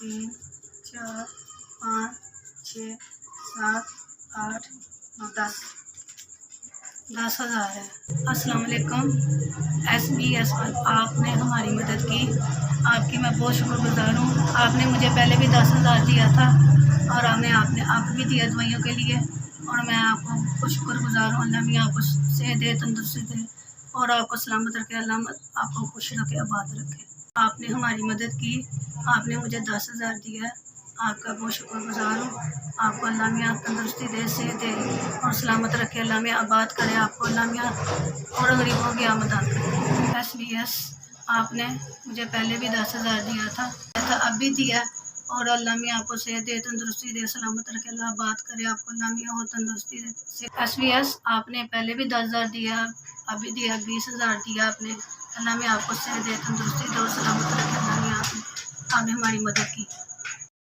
3 4 5 6 7 8 9 10,000 है। अस्सलाम वालेकुम। SBS पर आपने हमारी मदद की, आपकी मैं बहुत शुक्रगुजार हूँ। आपने मुझे पहले भी 10,000 दिया था और हमें आपने आप भी दिया दवाइयों के लिए, और मैं आपको बहुत शुक्रगुजार हूँ। अल्लाह भी आपको सेहत दे, तंदुरुस्ती दे और आपको सलामत रखे। अल्लाह आपको खुश रखे, आबाद रखे। आपने हमारी मदद की, आपने मुझे 10,000 दिया है, आपका बहुत शुक्रगुजार हूँ। आपको अल्लाह मियाँ तंदुरुस्ती दे, सेहत दे और सलामत रखे। अल्लाह मियाँ आबाद करे आपको, अल्लाह मियाँ और गरीबों की आमदन करे। SBS आपने मुझे पहले भी 10,000 दिया था, अब भी दिया, और अल्लाह मियाँ आपको सेहत दे, तंदुरुस्ती दे, सलामत रखे। अल्लाह बात करे आपको, अल्लाह मियाँ और तंदुरुस्ती दे। SBS आपने पहले भी 10,000 दिया, अभी दिया, 20,000 दिया आपने। अल्लाह मियाँ आपको सेहत दे, तंदुरुस्ती दे और सलामत रखे। अल्लाह मियाँ आपने हमारी मदद की।